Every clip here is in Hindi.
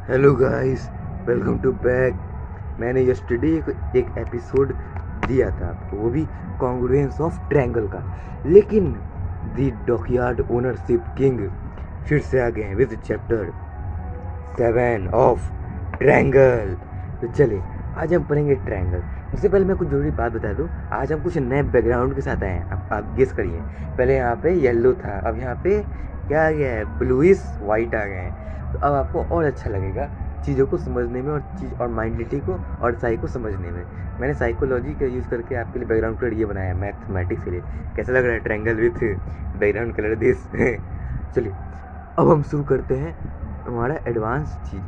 Hello guys, welcome to back. मैंने यस्टरडे एक एपिसोड दिया था आपको, वो भी कॉन्ग्रुएंस ऑफ ट्रायंगल का। लेकिन द डॉकयार्ड ओनरशिप किंग फिर से आ गए हैं विद चैप्टर 7 ऑफ ट्रायंगल। तो चलिए आज हम पढ़ेंगे ट्रायंगल। उससे पहले मैं कुछ जरूरी बात बता दूं। आज हम कुछ नए बैकग्राउंड के साथ आए हैं। आप गेस करिए। पहले यहाँ पे येलो था, अब यहाँ पे क्या आ गया है? ब्लूइश वाइट आ गए हैं। तो अब आपको और अच्छा लगेगा चीज़ों को समझने में, और माइंडिटी को और साई को समझने में। मैंने साइकोलॉजी का यूज़ करके आपके लिए बैकग्राउंड कलर ये बनाया है, मैथमेटिक्स के लिए। कैसा लग रहा है triangle with background colour this? चलिए अब हम शुरू करते हैं हमारा एडवांस चीज़।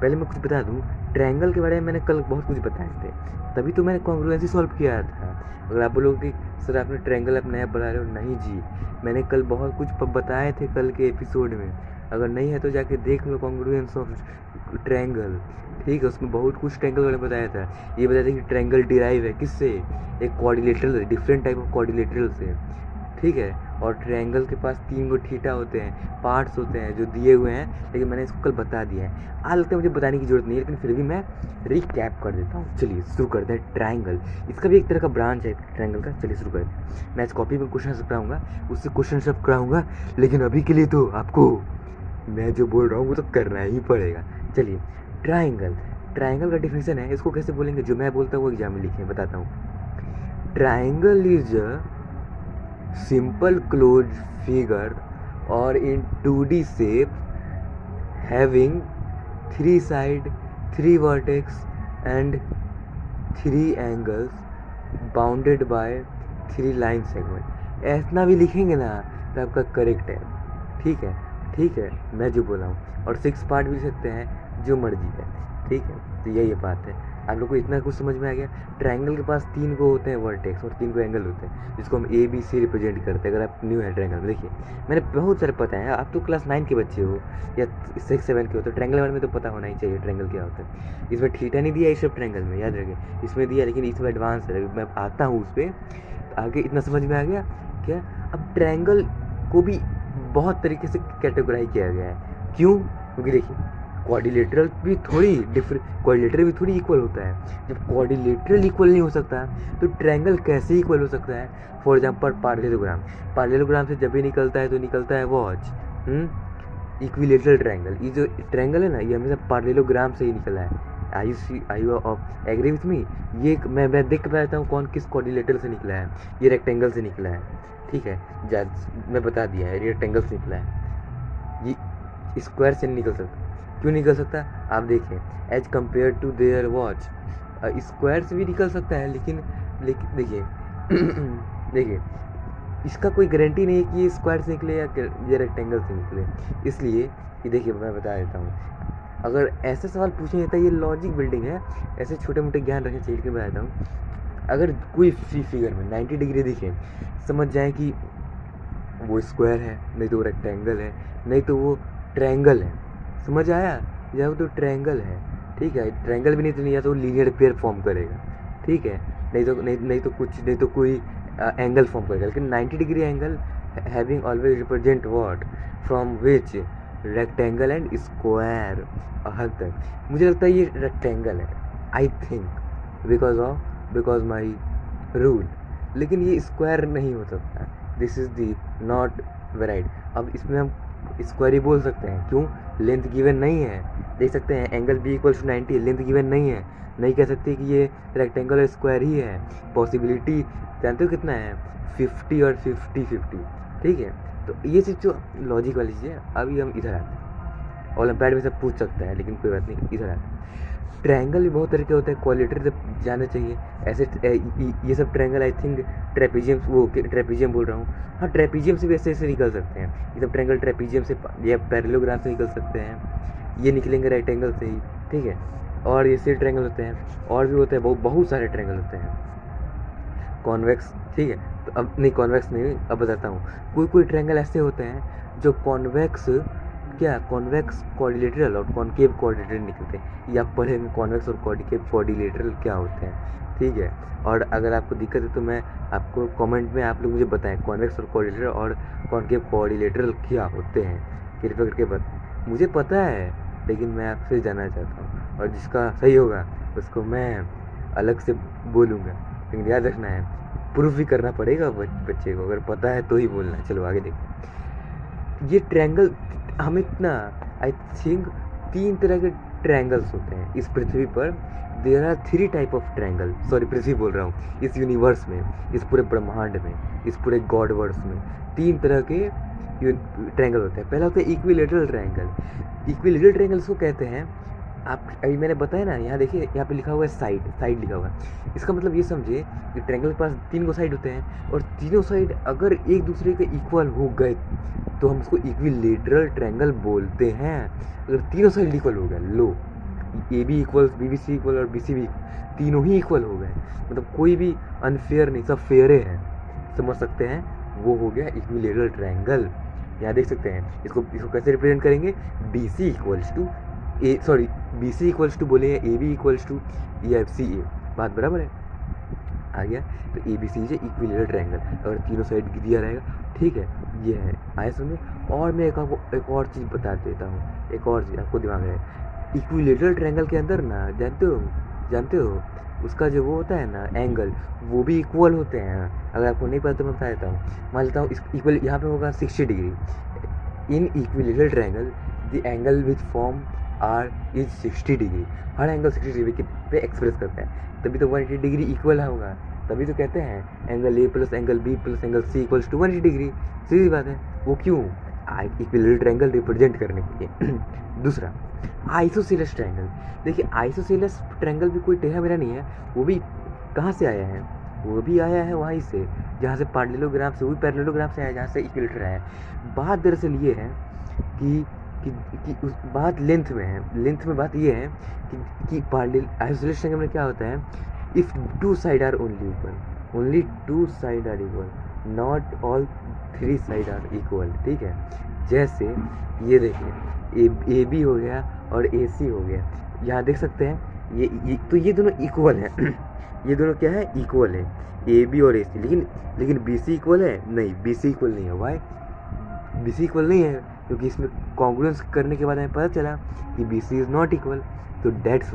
पहले मैं कुछ बता दूं, ट्रायंगल के बारे में मैंने कल बहुत कुछ बताए थे, तभी तो मैंने कॉन्ग्रुएंसी सॉल्व किया था। अगर आप बोलोगे कि सर आपने ट्रायंगल आप नया पढ़ा रहे हो, नहीं जी, मैंने कल बहुत कुछ बताए थे कल के एपिसोड में। अगर नहीं है तो जाके देख लो कॉन्ग्रुएंस ऑफ ट्रायंगल, ठीक है। उसमें बहुत कुछ ट्रायंगल मैंने बताया था। ये बताया था कि ट्रायंगल डिराइव है किससे? एक quadrilateral, different type of quadrilateral से, ठीक है। और ट्रायंगल के पास 3 गो थीटा होते हैं, पार्ट्स होते हैं जो दिए हुए हैं, लेकिन मैंने इसको कल बता दिया है। आज लगता है मुझे बताने की जरूरत नहीं है, लेकिन फिर भी मैं रिकैप कर देता हूँ। चलिए शुरू करते हैं। ट्रायंगल, इसका भी एक तरह का ब्रांच है ट्रायंगल का। चलिए शुरू करते हैं। मैं इस कॉपी में क्वेश्चन सब कराऊंगा, उससे क्वेश्चन सब कराऊंगा, लेकिन अभी के लिए तो आपको मैं जो बोल रहा हूँ वो तो करना ही पड़ेगा। चलिए ट्रायंगल, ट्रायंगल का डिफिनेशन है। इसको कैसे बोलेंगे? जो मैं बोलता हूँ वो एग्जाम में लिखे, बताता हूँ। Triangle is a simple closed figure or in 2D shape having 3 sides, 3 vertex and 3 angles bounded by 3 line segment। ऐसा भी लिखेंगे ना तो आपका करेक्ट है, ठीक है। ठीक है, मैं जो बोला हूँ। और 6 पार्ट भी लिख सकते हैं, जो मर्जी है, ठीक है। तो यही बात है। आप लोग को इतना कुछ समझ में आ गया। ट्रायंगल के पास 3 को होते हैं वर्टेक्स और 3 को एंगल होते हैं, जिसको हम ए बी सी रिप्रेजेंट करते हैं। अगर आप न्यू है ट्रायंगल में, देखिए मैंने बहुत सारे पता है। आप तो क्लास 9 के बच्चे हो या 6-7 के हो, तो ट्रायंगल बारे में तो पता होना ही चाहिए ट्रायंगल क्या होता है। इसमें थीटा नहीं दिया, इस सब ट्रायंगल में याद रखिए, इसमें दिया, लेकिन इसमें एडवांस है। मैं आता हूँ उस पर, तो आगे इतना समझ में आ गया क्या? अब ट्रायंगल को भी बहुत तरीके से कैटेगराइज किया गया है। क्यों? क्योंकि देखिए क्वाड्रिलेटरल भी थोड़ी क्वाड्रिलेटरल भी थोड़ी इक्वल होता है। जब क्वाड्रिलेटरल इक्वल नहीं हो सकता तो ट्रायंगल कैसे इक्वल हो सकता है? फॉर एग्जांपल पैरेललोग्राम, पैरेललोग्राम से जब भी निकलता है तो निकलता है वॉच इक्विलेटरल ट्रायंगल। ये जो ट्रायंगल है ना, ये हमेशा पैरेललोग्राम से ही निकला है। I you of agree with me? ये मैं देख पाता हूँ कौन किस क्वाड्रिलेटरल से निकला है। ये रेक्टेंगल से निकला है, ठीक है। मैं बता दिया है, रेक्टेंगल से निकला है। ये स्क्वायर से नहीं निकल सकता। क्यों निकल सकता? आप देखिए, as compare to their watch, square से भी निकल सकता है, लेकिन देखिए देखिए इसका कोई गारंटी नहीं है कि ये स्क्वायर से निकले या ये रेक्टेंगल से निकले। इसलिए कि देखिए मैं बता देता हूँ, अगर ऐसे सवाल पूछे जाता है, ये लॉजिक बिल्डिंग है, ऐसे छोटे मोटे ज्ञान रखने चाहिए कि मैं बताता हूँ। अगर कोई फिगर में 90 डिग्री दिखे, समझ जाए कि वो स्क्वायर है, नहीं तो वो रेक्टेंगल है, नहीं तो वो ट्रायंगल है। समझ आया? या वो तो ट्रायंगल है, ठीक है। ट्रायंगल भी नहीं तो नहीं, या तो लीनियर पेयर फॉर्म करेगा, ठीक है। नहीं तो कोई एंगल फॉर्म करेगा। लेकिन 90 degree angle having always represent what? From which? Rectangle and square. हद तक मुझे लगता है ये रेक्टेंगल है, I think, because my rule. लेकिन ये स्क्वायर नहीं हो सकता। This is the not very right. अब इसमें हम स्क्वायर ही बोल सकते हैं। क्यों? लेंथ गिवन नहीं है। देख सकते हैं angle B equal to 90, length given नहीं है। नहीं कह सकते कि ये रेक्टेंगल और स्क्वायर ही है। पॉसिबिलिटी जानते हो कितना है? 50 और 50-50, ठीक है। तो ये सिर्फ जो लॉजिक वाली चीज़ है। अभी हम इधर आते हैं। ओलंपियाड में सब पूछ सकता है, लेकिन कोई बात नहीं, इधर आते हैं। ट्रायंगल भी बहुत तरीके होते हैं, क्वालिटर से जाना चाहिए। ऐसे ये सब ट्रायंगल आई थिंक ट्रेपीजियम, वो ट्रेपीजियम बोल रहा हूँ, हाँ ट्रेपीजियम से भी ऐसे ऐसे निकल सकते हैं। ये सब ट्रायंगल ट्रेपीजियम से या पैरेललोग्राम से निकल सकते हैं। ये निकलेंगे राइट एंगल से ही, ठीक है। और ये सिर ट्रायंगल होते हैं, और भी होते हैं, बहुत सारे ट्रायंगल होते हैं। कॉन्वेक्स, ठीक है। तो अब नहीं, कॉन्वेक्स नहीं, अब बताता हूँ। कोई ट्रायंगल ऐसे होते हैं जो कॉन्वेक्स कोऑर्डिनेटरल और कॉनकेव कोऑर्डिनेटर निकलते हैं। ये आप पढ़ेंगे कॉन्वेक्स और कॉनकेव कोऑर्डिनेटरल क्या होते हैं, ठीक है। और अगर आपको दिक्कत है तो मैं आपको कमेंट में आप लोग मुझे बताएं कॉन्वेक्स और कोऑर्डिनेटर और कॉनकेव कोऑर्डिनेटरल क्या होते हैं, कृपया करके बताएं। मुझे पता है लेकिन मैं आपसे जानना चाहता हूँ, और जिसका सही होगा उसको मैं अलग से बोलूँगा, लेकिन याद रखना है, प्रूफ भी करना पड़ेगा बच्चे को, अगर पता है तो ही बोलना है। चलो आगे देखते। ये ट्रायंगल हमें इतना, आई थिंक 3 तरह के ट्रायंगल्स होते हैं इस पृथ्वी पर। There are 3 type of triangle, sorry पृथ्वी बोल रहा हूँ, इस यूनिवर्स में, इस पूरे ब्रह्मांड में, इस पूरे गॉड वर्स में 3 तरह के ट्रायंगल होते हैं। पहला होता है इक्विलेटरल ट्रायंगल। इक्विलेटरल ट्रायंगल को कहते हैं, आप अभी मैंने बताया ना, यहाँ देखिए यहाँ पे लिखा हुआ है साइड लिखा हुआ है। इसका मतलब ये समझिए कि ट्रायंगल के पास 3 साइड होते हैं, और तीनों साइड अगर एक दूसरे के इक्वल हो गए तो हम उसको इक्विलेटरल ट्रायंगल बोलते हैं। अगर तीनों साइड इक्वल हो गए, लो A B equal, B B C equal और बी सी बी, तीनों ही इक्वल हो गए, मतलब कोई भी अनफेयर नहीं, सब फेयरे हैं, समझ सकते हैं, वो हो गया इक्विलेटरल ट्रायंगल। यहाँ देख सकते हैं, इसको कैसे रिप्रेजेंट करेंगे, B C equals to A, sorry B C equals to बोले, A B equals to E F C A, बात बराबर है, आ गया। तो ए बी सी जो इक्विलेटरल ट्रायंगल, अगर तीनों साइड दिया रहेगा, ठीक है, ये है, आए समझे। और मैं आपको एक और चीज़ बता देता हूँ, एक और चीज़ आपको दिमाग में, इक्विलेटरल ट्रायंगल के अंदर ना, जानते हो उसका जो वो होता है ना एंगल, वो भी इक्वल होते हैं। अगर आपको नहीं पता तो मैं बता देता हूँ, मान लेता हूँ इक्वल यहाँ पे होगा 60 degree. In equilateral triangle the angle which form are is 60 degree. हर एंगल 60 डिग्री पे एक्सप्रेस करता है, तभी तो 180 डिग्री इक्वल होगा, तभी तो कहते हैं angle A plus angle B plus angle C equals to 180 degree. सीधी बात है, वो क्यों, इक्विलेटरल ट्रायंगल रिप्रेजेंट करने के लिए। दूसरा आइसोसेलेस ट्रायंगल। देखिए आइसोसेलेस ट्रायंगल भी कोई टेढ़ा मेढ़ा नहीं है, वो भी कहाँ से आया है, वो भी आया है वहीं से जहाँ से पैरेललोग्राम से, वही पैरेललोग्राम से आया जहाँ से इक्विलेटर आया है। बात दरअसल ये है कि उस बात लेंथ में है, लेंथ में बात ये है कि आइसोसेलेस ट्रायंगल में क्या होता है, if 2 side are only equal, only 2 side are equal, not all 3 side are equal, ठीक है। जैसे ये देखिए ए बी हो गया और ए सी हो गया, यहाँ देख सकते हैं तो ये दोनों इक्वल हैं। ये दोनों क्या है, इक्वल है, ए बी और ए सी, लेकिन बी सी इक्वल है, नहीं बी सी इक्वल नहीं है। वाई बी सी इक्वल नहीं है, क्योंकि इसमें कॉन्ग्रुएंस करने के बाद हमें पता चला कि B C is not equal. तो डेट्स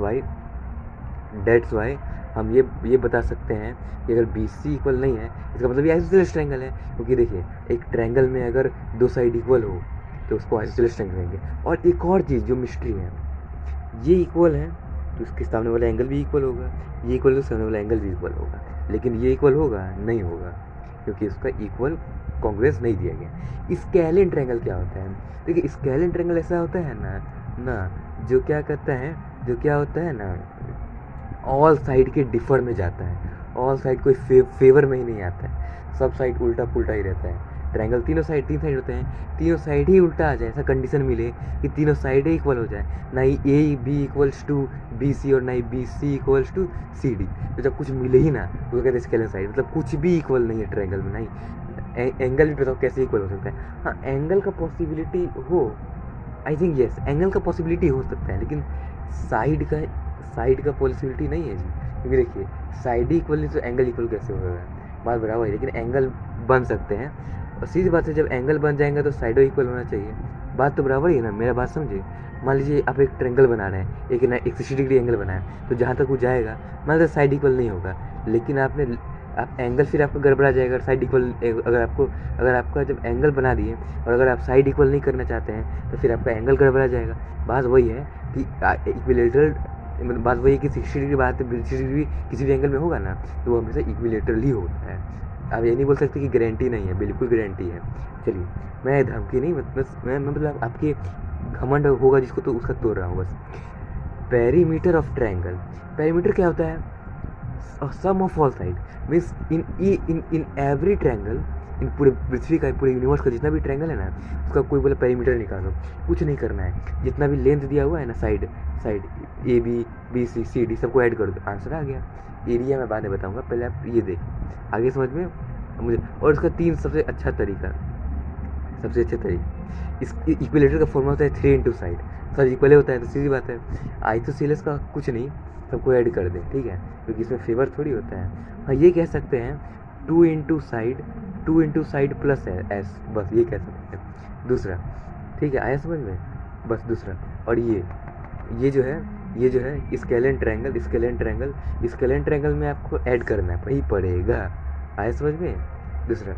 वाई हम ये बता सकते हैं कि अगर बी सी इक्वल नहीं है, इसका मतलब ये आइसोसेलेस ट्रायंगल है। क्योंकि देखिए एक ट्रायंगल में अगर 2 साइड इक्वल हो तो उसको आइसोसेलेस ट्रायंगल कहेंगे। और एक और चीज़ जो मिस्ट्री है, ये इक्वल है तो इसके सामने वाला एंगल भी इक्वल होगा, ये इक्वल तो सामने वाला एंगल भी इक्वल होगा, लेकिन ये इक्वल होगा नहीं होगा, क्योंकि इसका इक्वल कॉन्ग्रुएंस नहीं दिया गया। स्केलिन ट्रायंगल क्या होता है, देखिए स्केलिन ट्रायंगल ऐसा होता है ना जो क्या करता है, जो क्या होता है ना, ऑल साइड के डिफर में जाता है, ऑल साइड कोई फेवर में ही नहीं आता है, सब साइड उल्टा पुल्टा ही रहता है। ट्रायंगल तीन साइड होते हैं, तीनों साइड ही उल्टा आ जाए, ऐसा कंडीशन मिले कि तीनों साइड ही इक्वल हो जाए, ना ही A B equals to B C और ना ही B C equals to C D. तो जब कुछ मिले ही ना तो कहते हैं स्केलिन साइड, मतलब कुछ भी इक्वल नहीं है ट्रायंगल में, नहीं एंगल भी बताओ कैसे इक्वल हो सकता है। हाँ एंगल का पॉसिबिलिटी हो, आई थिंक यस एंगल का पॉसिबिलिटी हो सकता है, लेकिन साइड का पॉसिबिलिटी नहीं है जी। क्योंकि देखिए साइड ही इक्वल नहीं तो एंगल इक्वल कैसे होगा, बात बराबर है, लेकिन एंगल बन सकते हैं। और सीधी बात है, जब एंगल बन जाएंगे तो साइडों इक्वल होना चाहिए, बात तो बराबर ही है ना, मेरा बात समझिए। मान लीजिए आप एक ट्रायंगल बना रहे हैं, एक 60 डिग्री एंगल बनाया, तो जहाँ तक वो जाएगा मान लीजिए साइड इक्वल नहीं होगा, लेकिन आप एंगल फिर आपका गड़बड़ा जाएगा। साइड इक्वल अगर आपका जब एंगल बना दिए और अगर आप साइड इक्वल नहीं करना चाहते हैं तो फिर आपका एंगल गड़बड़ा जाएगा। बात वही है कि इक्विलेटरल, मतलब बात वही है कि 60 डिग्री बात 60 डिग्री किसी भी एंगल में होगा ना तो वो हमेशा इक्विलेटरल ही होता है। आप ये नहीं बोल सकते कि गारंटी नहीं है, बिल्कुल गारंटी है। चलिए मैं धमकी नहीं, मैं मतलब आपके घमंड होगा जिसको तो उसका तोड़ रहा हूँ बस। पेरीमीटर ऑफ ट्रायंगल, पेरीमीटर क्या होता है, sum of all side, means in every triangle, इन पूरे पृथ्वी का, पूरे यूनिवर्स का जितना भी ट्रायंगल है ना, उसका कोई बोला पेरीमीटर निकालो, कुछ नहीं करना है, जितना भी लेंथ दिया हुआ है ना side A B C C D सबको ऐड कर दो, आंसर आ गया। एरिया मैं बाद में बताऊंगा, पहले आप ये देख आगे समझ में मुझे। और इसका 3 सबसे अच्छा तरीका इस इक्विलेटर का फॉर्मूला होता है 3 इंटू साइड, सर इक्वल होता है तो सीधी बात है आइसोसेलेस का कुछ नहीं, सबको ऐड कर दें, ठीक है, क्योंकि इसमें फेवर थोड़ी होता है। हाँ ये कह सकते हैं 2 इंटू साइड प्लस एस, बस ये कह सकते हैं। दूसरा ठीक है, आया समझ में, बस दूसरा। और ये जो है स्केलेन ट्रायंगल में आपको ऐड करना है ही पड़ेगा। आए समझ में? दूसरा,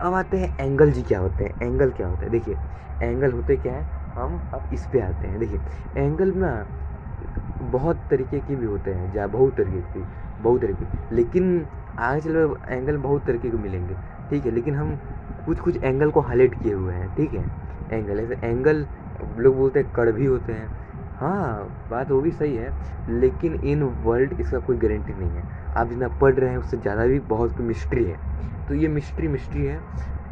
अब आते हैं एंगल जी क्या होते हैं। एंगल क्या होता है, देखिए एंगल होते क्या है, हम अब इस पे आते हैं। देखिए एंगल ना बहुत तरीके की भी होते हैं, बहुत तरीके की, लेकिन आगे चलो एंगल बहुत तरीके के मिलेंगे, ठीक है, लेकिन हम कुछ एंगल को हाईलाइट किए हुए हैं, ठीक है। एंगल ऐसे एंगल लोग बोलते हैं कड़ भी होते हैं, हाँ बात वो भी सही है, लेकिन इन वर्ल्ड इसका कोई गारंटी नहीं है। आप जितना पढ़ रहे हैं उससे ज़्यादा भी बहुत मिस्ट्री है, तो ये मिस्ट्री है।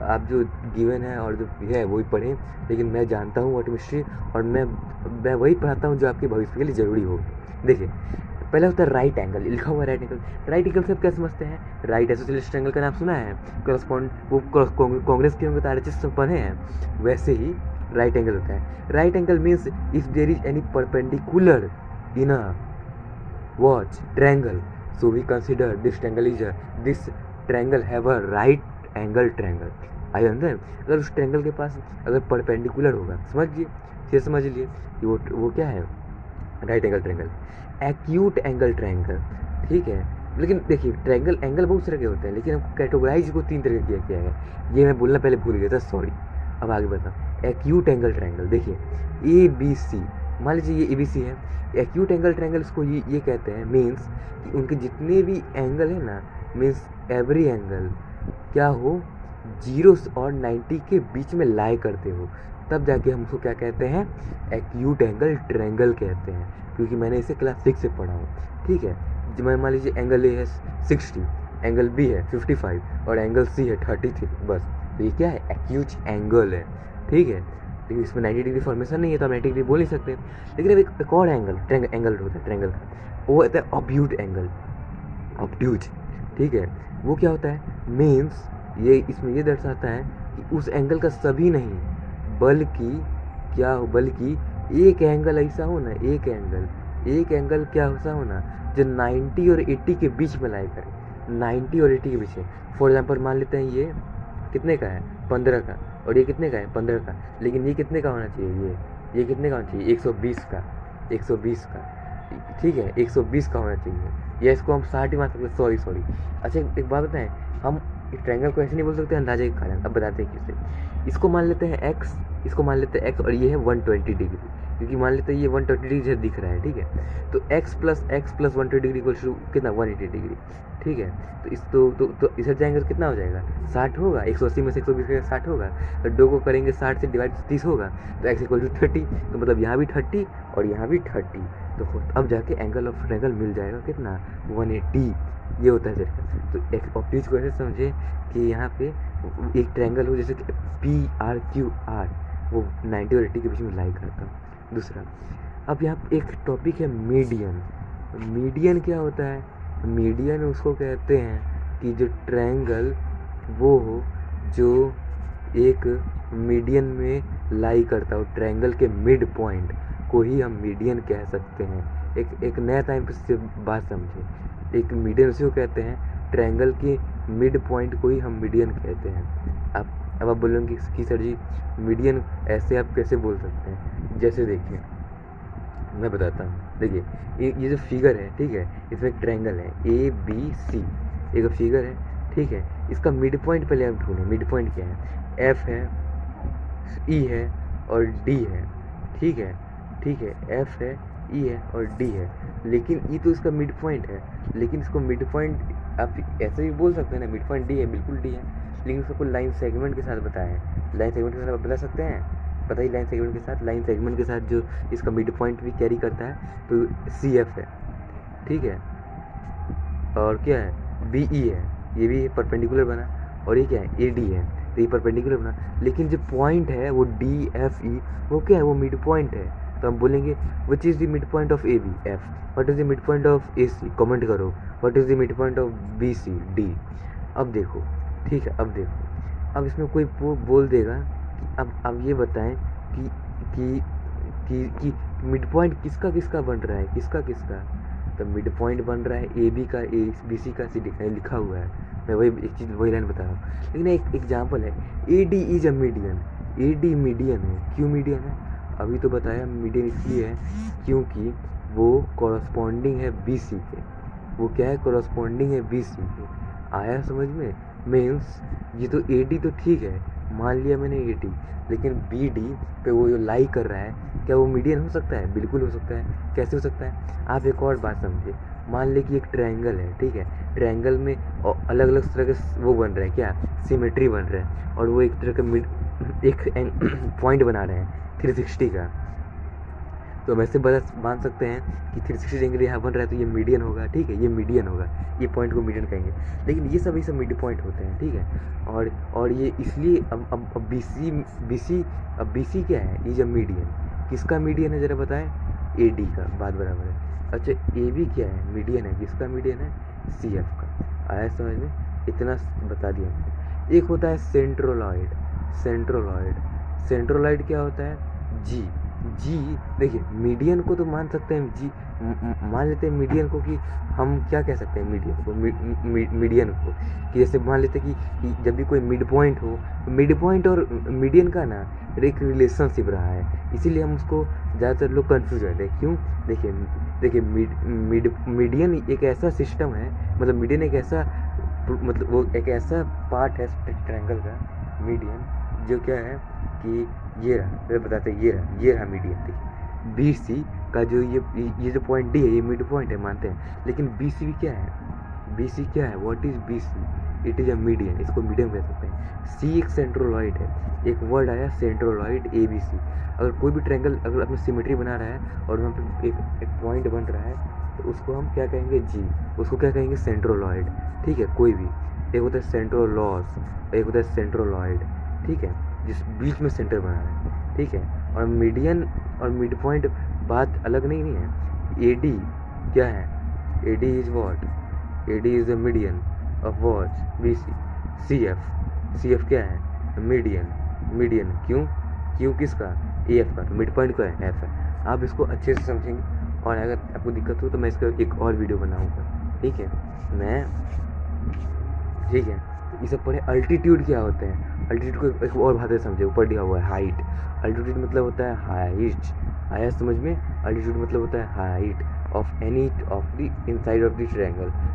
आप जो गिवन है और जो है वही पढ़ें, लेकिन मैं जानता हूँ व्हाट मिस्ट्री, और मैं वही पढ़ाता हूँ जो आपके भविष्य के लिए ज़रूरी हो। देखिए पहला होता है राइट एंगल, लिखा हुआ राइट एंगल से आप क्या समझते हैं? राइट एसोसिएटेड ट्रायंगल का नाम सुना है? कांग्रेस के होंगे तो आरएचएस से पढ़े हैं, वैसे ही राइट एंगल होता है। Right angle means if there is any perpendicular in a watch triangle, so we consider this triangle have a right angle triangle. आई अंदर अगर उस ट्रायंगल के पास अगर परपेंडिकुलर होगा, समझ लिए कि वो क्या है, right angle triangle. Acute angle triangle, ठीक है। लेकिन देखिए एंगल बहुत तरह के होते हैं, लेकिन हमको कैटेगराइज को 3 तरह किया गया है, ये मैं बोलना पहले भूल गया था, सॉरी। अब आगे बताओ। एक्यूट एंगल ट्रायंगल, देखिए ABC, मान लीजिए ये ABC है। एक्यूट एंगल ट्रायंगल इसको ये कहते हैं, मीन्स कि उनके जितने भी एंगल है ना, मीन्स एवरी एंगल क्या हो 0 और 90 के बीच में लाई करते हो, तब जाके हम उसको क्या कहते हैं, एक्यूट एंगल ट्रायंगल कहते हैं, क्योंकि मैंने इसे क्लास 6 से पढ़ा हूँ, ठीक है। मान लीजिए एंगल ए है 60, एंगल बी है 55 और एंगल सी है 33, बस तो ये क्या है, एक्यूट एंगल है, ठीक है। लेकिन इसमें 90 डिग्री फॉर्मेशन नहीं है तो हम 90 डिग्री बोल नहीं सकते। लेकिन अब एक और एंगल होता है ट्रायंगल का, वो होता है ऑब्ट्यूज, ठीक है। वो क्या होता है, मीन्स ये इसमें ये दर्शाता है कि उस एंगल का सभी नहीं, बल्कि एक एंगल ऐसा हो ना, एक एंगल क्या ऐसा हो ना जो 90 और 80 के बीच में लाई करे, 90 और 80 के बीच में। फॉर एग्जांपल मान लेते हैं ये कितने का है, 15 का, और ये कितने का है, 15 का, लेकिन ये कितने का होना चाहिए, ये कितने का होना चाहिए, 120 का, ठीक है, 120 का होना चाहिए, या इसको हम 60 ही मान सकते हैं, सॉरी। अच्छा एक बात बताएं, हम ट्रायंगल को ऐसे नहीं बोल सकते अंदाजे के कारण, अब बताते हैं किससे। इसको मान लेते हैं x, और ये है 120 डिग्री, क्योंकि मान लेते हैं ये 120 डिग्री से दिख रहा है, ठीक है। तो x प्लस 120 डिग्री को कितना, 180 डिग्री, ठीक है। तो इस तो इधर जाएंगे तो कितना हो जाएगा, 60 होगा, 180 में से 120 का 60 होगा, तो 2 को करेंगे 60 से डिवाइड 30 होगा, तो x इक्वल टू 30, तो मतलब यहाँ भी 30 और यहाँ भी 30, तो अब जाके एंगल ऑफ ट्रायंगल मिल जाएगा कितना, 180। ये होता है सर्कल। तो एक ऑब्ट्यूज को ऐसे समझे कि यहाँ पे एक ट्रायंगल हो, जैसे कि PRQR, वो 90 और 80 के बीच में लाई करता है। दूसरा, अब यहाँ एक टॉपिक है मीडियन क्या होता है, मीडियन उसको कहते हैं कि जो ट्रायंगल वो हो जो एक मीडियन में लाई करता हो, ट्रायंगल के मिड पॉइंट को ही हम मीडियन कह सकते हैं। एक नया टाइम से बात समझे, एक मीडियन उसी को कहते हैं, ट्रायंगल के मिड पॉइंट को ही हम मीडियन कहते हैं। अब आप बोलेंगे कि सर जी मीडियन ऐसे आप कैसे बोल सकते हैं, जैसे देखिए मैं बताता हूँ। देखिए ये जो फिगर है, ठीक है, इसमें एक ट्रायंगल है ABC, एक फिगर है, ठीक है। इसका मिड पॉइंट पहले आप ढूंढें, मिड पॉइंट क्या है, F है, E है और D है, ठीक है, F है, E है और D है, लेकिन E तो इसका मिड पॉइंट है, लेकिन इसको मिड पॉइंट आप ऐसे भी बोल सकते हैं ना, मिड पॉइंट D है, बिल्कुल D है, लेकिन उसको लाइन सेगमेंट के साथ बताया है। लाइन सेगमेंट के साथ आप बता सकते हैं, बताइए। लाइन सेगमेंट के साथ जो इसका मिड पॉइंट भी कैरी करता है, तो CF है, ठीक है, और क्या है, BE है, ये भी परपेंडिकुलर बना, और ये क्या है, AD है, तो ये परपेंडिकुलर बना, लेकिन जो पॉइंट है वो DFE, वो क्या है, वो मिड पॉइंट है। तो हम बोलेंगे which is the mid point of AB, F, what is the mid point of AC, comment करो, what is the mid point of BC, D। अब देखो, ठीक है, अब इसमें कोई बोल देगा कि अब ये बताएं कि मिड पॉइंट किसका बन रहा है, किसका, तो मिड पॉइंट बन रहा है AB का, BC का, CD का, लिखा हुआ है, मैं वही लाइन बता रहा हूँ। लेकिन एक एग्जाम्पल है, AD is a median, AD median है, क्यों मीडियन है, अभी तो बताया मीडियन इसलिए है क्योंकि वो कॉरस्पॉन्डिंग है BC के। वो क्या है? कॉरस्पॉन्डिंग है BC के। आया समझ में? मीन्स ये तो AD तो ठीक है, मान लिया मैंने AD, लेकिन BD पे वो जो लाई कर रहा है, क्या वो मीडियन हो सकता है? बिल्कुल हो सकता है। कैसे हो सकता है? आप एक और बात समझिए। मान ले कि एक ट्रायंगल है, ठीक है, ट्रायंगल में अलग अलग तरह के वो बन रहे हैं, क्या सिमेट्री बन रहे हैं, और वो एक तरह का एक पॉइंट बना रहे हैं 360 का। तो हम ऐसे मान सकते हैं कि 360 एंगल यहाँ बन रहा है तो ये मीडियन होगा, ठीक है, ये मीडियन होगा, ये पॉइंट को मीडियन कहेंगे। लेकिन ये सब मिड पॉइंट होते हैं, ठीक है। और ये इसलिए अब BC क्या है? ये जब मीडियन, किसका मीडियन है ज़रा बताएं? AD का, बात बराबर है। अच्छा, AB क्या है? मीडियन है, किसका मीडियन है? CF का। आया समझ में? इतना बता दिया मैंने। एक होता है सेंट्रोलॉइड। सेंट्रोलॉइड क्या होता है? जी देखिए, मीडियन को तो मान सकते हैं जी, मान लेते हैं मीडियन को कि हम क्या कह सकते हैं मीडियन को कि जैसे मान लेते हैं कि जब भी कोई मिड पॉइंट और मीडियन का ना एक रिलेशनशिप रहा है, इसीलिए हम उसको ज़्यादातर लोग कंफ्यूज रहते हैं। क्यों? देखिए मीडियन एक ऐसा सिस्टम है, मतलब मीडियन एक ऐसा, मतलब वो एक ऐसा पार्ट है ट्रायंगल का, मीडियन, जो क्या है कि ये रहा, बताते हैं, ये रहा मीडियन। देखिए BC का जो ये जो पॉइंट D है, ये मिड पॉइंट है मानते हैं, लेकिन BC क्या है? BC क्या है? What is BC? It is a median, इसको मीडियन कह सकते हैं। C एक सेंट्रोलॉइड है, एक वर्ड आया सेंट्रोलॉइड ABC। अगर कोई भी ट्रायंगल अगर अपनी सिमेट्री बना रहा है और वहाँ पे एक पॉइंट बन रहा है, तो उसको हम क्या कहेंगे? G। उसको क्या कहेंगे? सेंट्रोलॉइड, ठीक है। कोई भी, एक होता है सेंट्रोलॉस, एक होता है सेंट्रोलॉइड, ठीक है, जिस बीच में सेंटर बना रहा है, ठीक है। और मीडियन और मिड पॉइंट बात अलग नहीं है। AD क्या है? AD is what? AD is the median of what? BC। CF क्या है? मीडियन क्यों किसका? AF का। तो मिड पॉइंट का है F है। आप इसको अच्छे से समझेंगे, और अगर आपको दिक्कत हो तो मैं इसका एक और वीडियो बनाऊंगा, ठीक है। ठीक है, तो ये सब पढ़े। अल्टीट्यूड क्या होते हैं? अल्टीट्यूड को एक और भाषा से समझे, ऊपर दिया हुआ है हाइट। अल्टीट्यूड मतलब होता है हाइट। आया समझ में? अल्टीट्यूड मतलब होता है height of any of the inside of the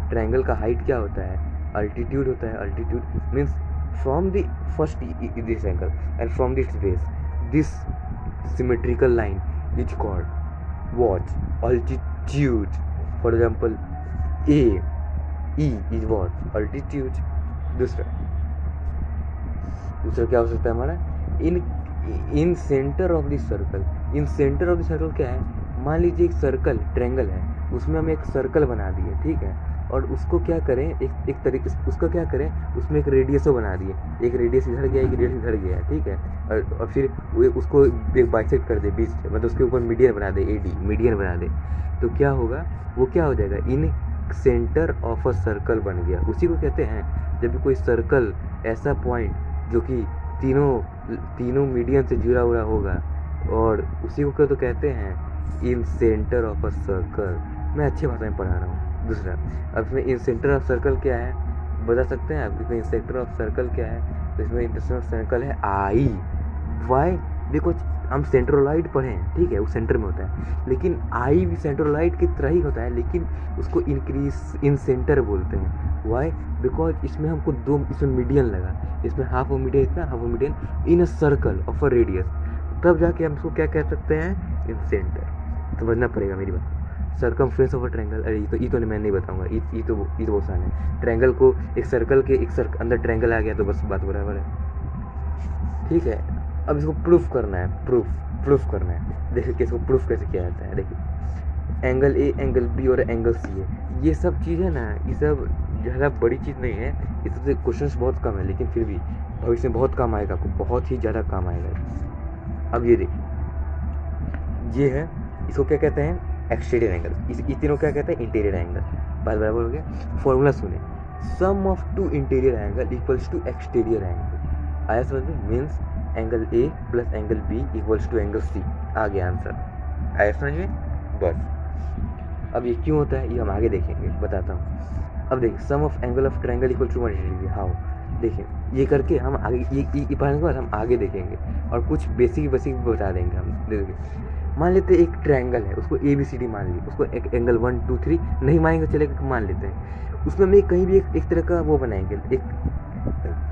triangle का हाइट क्या होता है? अल्टीट्यूड होता है। Altitude means from the first this angle and from this base this symmetrical line is called what? Altitude. For example E is what? Altitude. दूसरा क्या हो सकता है हमारा? Incentre of the circle. Incentre of the circle क्या है? मान लीजिए एक सर्कल ट्रायंगल है, उसमें हम एक सर्कल बना दिए, ठीक है, और उसको क्या करें, एक तरीके उसका क्या करें, उसमें एक रेडियसो बना दिए, एक रेडियस इधर गया, एक रेडियस इधर गया, ठीक है, और फिर उसको एक बाइसेक्ट कर दे बीच से, मतलब उसके ऊपर मीडियन बना दे, AD मीडियन बना दे, तो क्या होगा? वो क्या हो जाएगा? इन सेंटर ऑफ अ सर्कल बन गया। उसी को कहते हैं, जब भी कोई सर्कल, ऐसा पॉइंट जो कि तीनों मीडियन से जुड़ा हुआ होगा, और उसी को तो कहते हैं इन सेंटर ऑफ अ सर्कल। मैं अच्छी भाषा में पढ़ा रहा हूँ। दूसरा, अब इसमें इन सेंटर ऑफ सर्कल क्या है बता सकते हैं आप? इसमें इन सेंटर ऑफ सर्कल क्या है? तो इसमें इन सेंटर ऑफ सर्कल है I। वाई? बिकॉज हम सेंट्रोलॉइड पढ़े हैं, ठीक है, वो सेंटर में होता है, लेकिन I भी सेंट्रोलॉइड की तरह ही होता है, लेकिन उसको इन सेंटर बोलते हैं। वाई? बिकॉज इसमें हमको इसमें मीडियन लगा, इसमें हाफ ऑफ मीडियन, इतना half of median in a circle of a radius, तब जाके हम उसको क्या कह सकते हैं? इन सेंटर। समझना पड़ेगा मेरी बात। सर्कमफ्रेंस ऑफ अ ट्रायंगल, अरे ये तो मैं नहीं बताऊंगा, ये तो बहुत आसान है। ट्रायंगल को एक सर्कल के अंदर ट्रायंगल आ गया तो बस बात बराबर है, ठीक है। अब इसको प्रूफ करना है, प्रूफ करना है। देखिए कि इसको प्रूफ कैसे किया जाता है। देखिए एंगल A, एंगल B और एंगल C है, ये सब चीज़ है ना, ये सब ज़्यादा बड़ी चीज़ नहीं है, इस सबसे क्वेश्चंस बहुत कम है, लेकिन फिर भी भविष्य में बहुत काम आएगा, आपको बहुत ही ज़्यादा काम आएगा। अब ये देखिए, ये है, इसको क्या कहते हैं? Exterior angle. इस तीनों क्या कहते हैं? Interior angle. बात बराबर हो गया। फॉर्मूला सुने, sum of two interior angle equals to exterior angle. आया समझ में? Means angle A plus angle B equals to angle C। आ गया आंसर। आया समझ में? बस। अब ये क्यों होता है ये हम आगे देखेंगे, बताता हूँ। अब देखिए, sum of angle of triangle equal to 180 degree. How? देखिए ये करके हम आगे ये पढ़ने के बाद हम आगे देखेंगे और कुछ बेसिक बता देंगे हम। देखिए मान लेते हैं एक ट्रायंगल है, उसको ए बी सी डी मान ली, उसको एक एंगल 1 2 3 नहीं मानेंगे चलेगा, मान लेते हैं। उसमें हम कहीं भी एक तरह का वो बनाएंगे, एक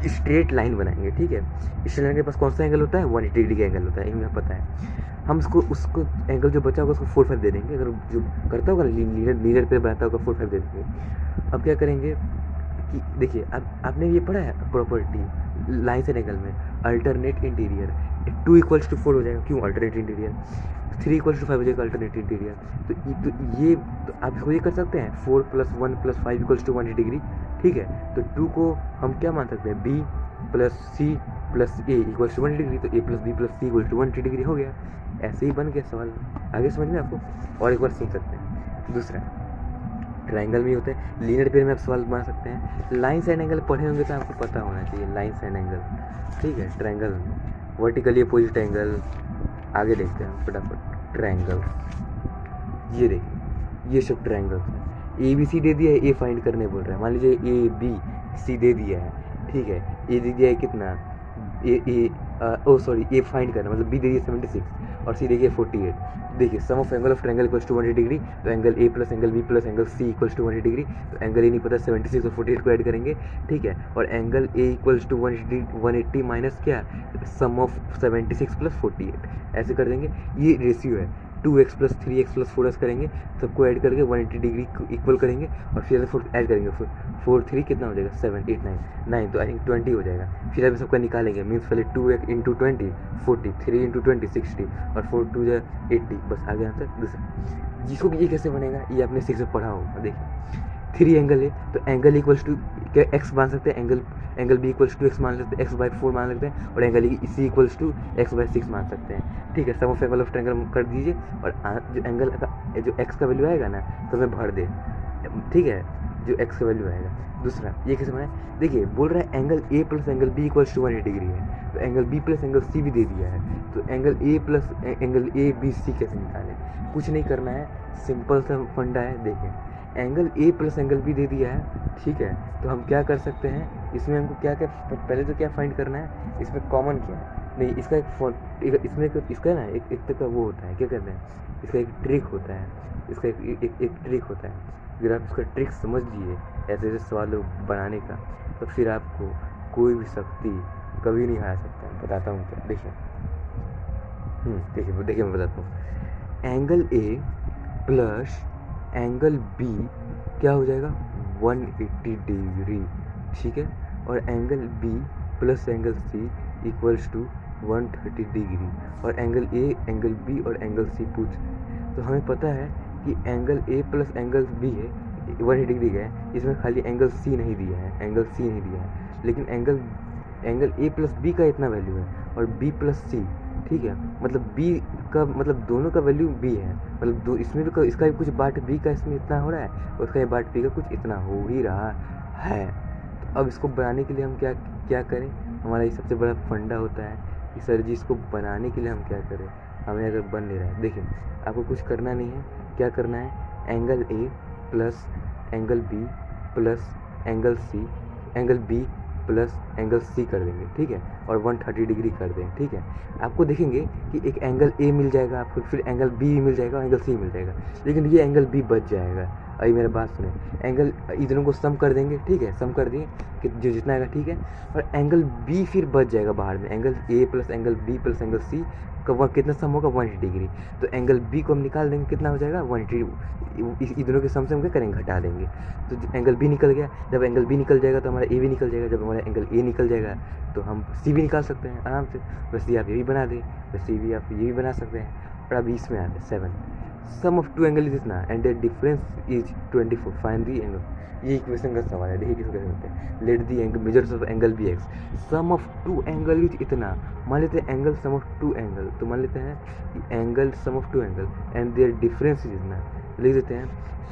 स्ट्रेट लाइन बनाएंगे, ठीक है। स्ट्रेट लाइन के पास कौन सा एंगल होता है, 180 डिग्री का एंगल होता है, हमें पता है। हम उसको एंगल जो बचा होगा उसको 4-5 दे देंगे। अगर जो करता होगा लीनियर पे बनाता होगा 4-5 दे देंगे। अब क्या करेंगे कि देखिए अब आपने ये पढ़ा है प्रॉपर्टी लाइन एंड एंगल में, अल्टरनेट इंटीरियर 2 = 4 हो जाएगा, क्यों अल्टरनेट इंटीरियर, 3 = 5 हो जाएगा अल्टरनेट इंटीरियर। तो आप इसको ये कर सकते हैं 4 + 1 + 5 = 180 डिग्री, ठीक है। तो 2 को हम क्या मान सकते हैं, B + C + A = 180 डिग्री, तो A + B + C = 180 डिग्री हो गया। ऐसे ही बन गया सवाल। आगे समझ में आपको, और एक बार सुन सकते हैं। दूसरा ट्रायंगल भी होते हैं, लीनियर पेयर में आप सवाल बना सकते हैं। लाइन्स एंड एंगल पढ़े होंगे तो आपको पता होना चाहिए लाइन्स एंड एंगल, ठीक है। ट्रायंगल वर्टिकली अपोजिट एंगल, आगे देखते हैं फटाफट। ट्रायंगल ये देखिए, ये सब ट्रायंगल्स हैं। ए बी सी दे दिया है, ए फाइंड करने बोल रहा है। मान लीजिए ए बी सी दे दिया है, ठीक है। ए दे दिया है कितना, ए फाइंड करना, मतलब बी दे दिया 76 और सी देखिए 48। देखिए sum of angle of triangle = 180 degree, तो angle A plus angle B plus angle C = 180 degree. तो एंगल ए नहीं पता, 76 और 48 को ऐड करेंगे, ठीक है। और एंगल ए = 180 माइनस क्या, सम ऑफ 76 + 48, ऐसे कर देंगे। ये रेशियो है, 2x + 3x + 4x करेंगे, सबको ऐड करके 180 डिग्री को इक्वल करेंगे और फिर ऐड करेंगे। 4 3 कितना हो जाएगा, 7 8 9, तो आई थिंक 20 हो जाएगा। फिर अभी सबका निकालेंगे, मीन्स पहले 2x × 20 40, 3 × 20 60 और 4 2 80, बस आ गया आंसर। दूसरा जिसको ये कैसे बनेगा, ये आपने 6 में पढ़ा होगा। देखिए 3 एंगल है, तो एंगल = क्या x मान सकते हैं, एंगल B = x मान सकते हैं, x/4 मान सकते हैं, और एंगल C = x/6 मान सकते हैं, ठीक है। Sum of angle of triangle कर दीजिए और जो एंगल का जो x का वैल्यू आएगा ना, तो हमें भर दे, ठीक है, जो x का वैल्यू आएगा। दूसरा ये कैसे बनाए, देखिए बोल रहा है angle A + angle B = 180 degree है, तो एंगल B + एंगल C भी दे दिया है, तो एंगल A + एंगल ABC कैसे निकालें। कुछ नहीं करना है, सिंपल सा फंडा है। देखिए एंगल A + एंगल B दे दिया है, ठीक है। तो हम क्या कर सकते हैं, इसमें हमको क्या क्या पहले तो क्या फाइंड करना है, इसमें कॉमन क्या है, नहीं इसका इसमें इसका ना एक तरह का वो होता है, क्या कहते हैं, इसका एक ट्रिक होता है, इसका एक ट्रिक होता है। अगर आप इसका ट्रिक समझ लिए ऐसे सवालों बनाने का, तो फिर आपको कोई भी शक्ति कभी नहीं हरा सकता है। बताता हूँ क्या, देखिए देखिए मैं बताता हूँ। एंगल A + एंगल B क्या हो जाएगा, 180 डिग्री, ठीक है। और angle B + angle C = 130 degree, और एंगल A एंगल B और एंगल C पूछ रहे। तो हमें पता है कि एंगल A + एंगल B है 180 डिग्री का है, इसमें खाली एंगल C नहीं दिया है, लेकिन एंगल A + B का इतना वैल्यू है और B + C, ठीक है। मतलब B का मतलब दोनों का वैल्यू B है, मतलब इसमें भी इसका भी कुछ पार्ट B का इसमें इतना हो रहा है और उसका पार्ट B का कुछ इतना हो ही रहा है। तो अब इसको बनाने के लिए हम क्या करें, हमारा ये सबसे बड़ा फंडा होता है कि सर जी इसको बनाने के लिए हम क्या करें, हमें अगर बन नहीं रहा है। देखिए आपको कुछ करना नहीं है, क्या करना है, angle A + angle B + angle C, angle B + angle C कर देंगे, ठीक है, और 130 डिग्री कर देंगे, ठीक है। आपको देखेंगे कि एक एंगल A मिल जाएगा आपको, फिर एंगल B मिल जाएगा, एंगल C मिल जाएगा, लेकिन ये एंगल B बच जाएगा। अभी मेरा बात सुने, एंगल इधरों को सम कर देंगे, ठीक है, सम कर दिए कि जो जितना आएगा, ठीक है, और एंगल B फिर बच जाएगा बाहर में। Angle A + angle B + angle C का कितना सम होगा, 180 डिग्री। तो एंगल B को हम निकाल देंगे, कितना हो जाएगा, 180। इस दोनों के सम से हम क्या करेंगे, घटा देंगे, तो एंगल B निकल गया। जब एंगल B निकल जाएगा तो हमारा A भी निकल जाएगा, जब हमारा एंगल A निकल जाएगा तो हम C भी निकाल सकते हैं आराम से। वैसे आप ये भी बना दें, वैसे भी आप ये भी बना सकते हैं। और अब इसमें आते हैं 7, सम ऑफ 2 एंगल इज इतना and the difference is 24, find the angle. ये इक्वेशन का सवाल है, देखिए किसको कैसे होते हैं। Let the angle measures of angle BX, sum of 2 angle is इतना। मान लेते हैं एंगल सम ऑफ 2 एंगल, तो मान लेते हैं कि angle sum of 2 angle and their difference is इतना। लिख देते हैं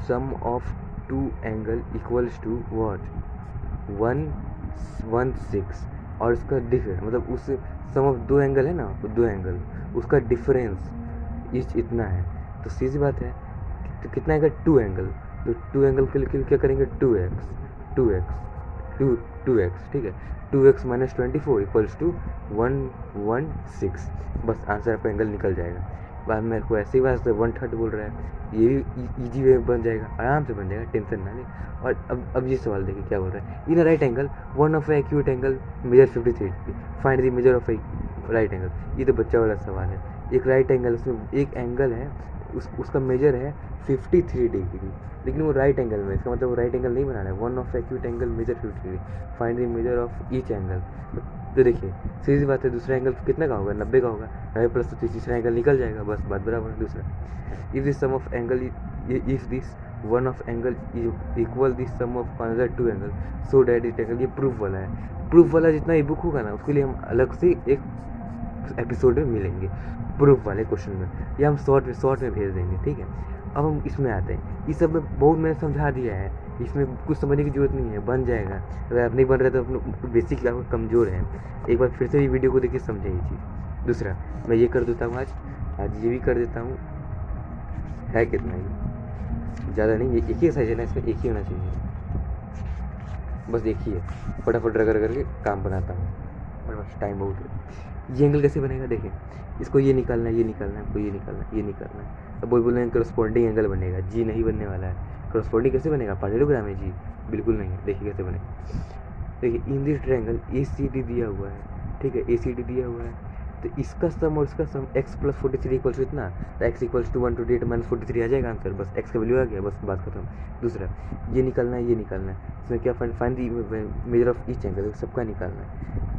सम ऑफ 2 एंगल = व्हाट, 116, और इसका डिफरेंस मतलब उस सम ऑफ 2 एंगल है ना, 2 एंगल उसका डिफरेंस इतना है। तो सीधी बात है, तो कितना आएगा, 2 एंगल, तो 2 एंगल के लिए क्या करेंगे, 2x टू एक्स, ठीक है। 2x minus 24 equals to 116। बस आंसर आपका एंगल निकल जाएगा। बाद मेरे को ऐसे ही बात 1/3 बोल रहा है, ये भी इजी वे बन जाएगा, आराम से बन जाएगा, टेंशन ना ले। और अब ये सवाल देखिए क्या बोल रहा है। In right angle one of acute angle measure 53 degree, find the measure of right angle. ये तो बच्चा वाला सवाल है। एक राइट एंगल, उसमें एक एंगल है, उसका मेजर है 53 डिग्री, लेकिन वो राइट एंगल में, इसका मतलब वो राइट एंगल नहीं बनाना है। One of acute angle measure 50 degree, find the measure of each angle. तो देखिए सीधी बात है, दूसरा एंगल कितने का होगा, 90 का होगा, 90 प्लस तो तीसरा एंगल निकल जाएगा, बस बात बराबर है। दूसरा, if this sum of angle, if this one of angle equal this sum of another two angle, so that it angle. ये प्रूफ वाला है। प्रूफ वाला जितना ई बुक होगा ना, उसके लिए हम अलग से एक एपिसोड में मिलेंगे, प्रूफ वाले क्वेश्चन में, या हम शॉर्ट में भेज देंगे, ठीक है। अब हम इसमें आते हैं। इस सब में बहुत मैंने समझा दिया है, इसमें कुछ समझने की जरूरत नहीं है, बन जाएगा। अगर आप नहीं बन रहे तो अपने बेसिक आपका कमज़ोर है, एक बार फिर से भी वीडियो को देखिए, समझे ये चीज़। दूसरा, मैं ये कर देता हूँ आज ये भी कर देता हूँ। है कितना ही, ज़्यादा नहीं, ये एक ही साइज है ना, इसमें एक ही होना चाहिए, बस एक ही है। फटाफट रगड़ करके काम बनाता हूँ, और बस टाइम बहुत है। ये एंगल कैसे बनेगा, देखें, इसको ये निकालना है, ये निकालना है, हमको ये निकालना है, ये निकालना है। अब बोल रहे हैं करस्पॉन्डिंग एंगल बनेगा, जी नहीं बनने वाला है। करस्पॉन्डिंग कैसे बनेगा, पैरेललोग्राम है जी, बिल्कुल नहीं है। देखिए कैसे बनेगा, देखिए इन दिस ट्रायंगल ACD दिया हुआ है, ठीक है, ACD दिया हुआ है, तो इसका सम और इसका सम x प्लस 43 इक्वल्स टू इतना, तो x इक्वल्स टू 128 माइनस 43 आ जाएगा आंसर, बस x का वैल्यू आ गया, बस बात खत्म। दूसरा, ये निकालना है, ये निकालना है, इसमें क्या find the measure of each angle, सबका निकालना है,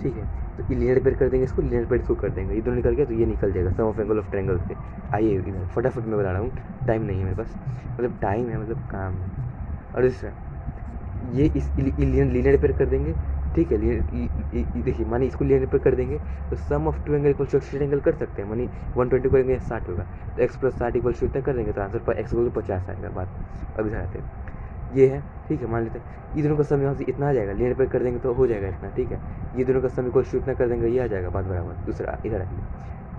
ठीक है। तो लीनियर पेयर कर देंगे इसको, लीनियर पेयर इसको कर देंगे, ये दोनों निकल गया तो ये निकल जाएगा sum of angle of triangle से। आइए इधर फटाफट मैं बता रहा हूँ, टाइम नहीं है मेरे पास, मतलब टाइम है, मतलब काम है। और दूसरा, ये इस लीनियर पेयर कर देंगे, ठीक है। देखिए मानी इसको लीनियर पेयर कर देंगे तो sum of two angle equal to X angle कर सकते हैं, मानी 120 करेंगे 60 होगा, तो x प्लस 60 इक्वल टू इतना कर देंगे तो आंसर पर x इक्वल टू 50 आएगा। बात अभी आते हैं, ये है, ठीक है। मान लेते हैं ये दोनों का सम यहाँ से इतना आ जाएगा, लीनियर पेयर कर देंगे तो हो जाएगा इतना, ठीक है। ये दोनों का सम इक्वल टू इतना कर देंगे, ये आ जाएगा, बात बराबर। दूसरा इधर आइए,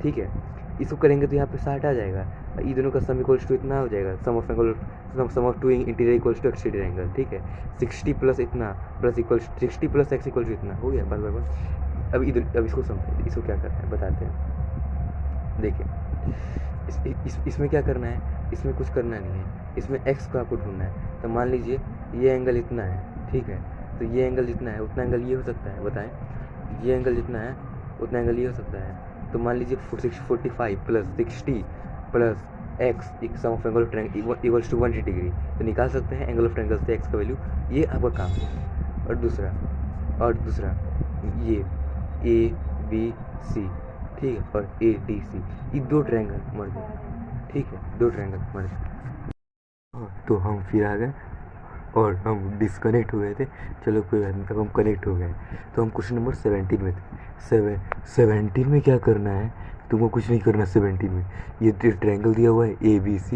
ठीक है, इसको करेंगे तो यहाँ पे 60 आ जाएगा, ये दोनों का सम इक्वल्स टू इतना हो जाएगा, sum of two interior equals to exterior angle, ठीक है। 60 प्लस इतना plus equals 60 plus x equals to इतना हो गया, बराबर। अब इधर, अब इसको समझते, इसको क्या करना है बताते हैं। देखिए इसमें क्या करना है, इसमें कुछ करना नहीं है, इसमें x को आपको ढूंढना है। तो मान लीजिए ये एंगल इतना है, ठीक है, तो ये एंगल जितना है उतना एंगल ये हो सकता है, बताएं, ये एंगल जितना है उतना एंगल ये हो सकता है। तो मान लीजिए 45 प्लस 60 प्लस x एक sum of angle of triangle equals to 180 degree, तो निकाल सकते हैं एंगल ऑफ ट्रायंगल से x का वैल्यू, ये आपका काम है। और दूसरा ये ABC, ठीक है, और ADC, ये दो ट्रायंगल मर गए, ठीक है, दो ट्रायंगल मर गए। तो हम फिर आ गए और हम डिस्कनेक्ट हो गए थे, चलो कोई बात नहीं, अब हम कनेक्ट हो गए। तो हम क्वेश्चन नंबर 17 में थे। 17 में क्या करना है, तुमको कुछ नहीं करना। 17 में ये ट्रायंगल दिया हुआ है ABC,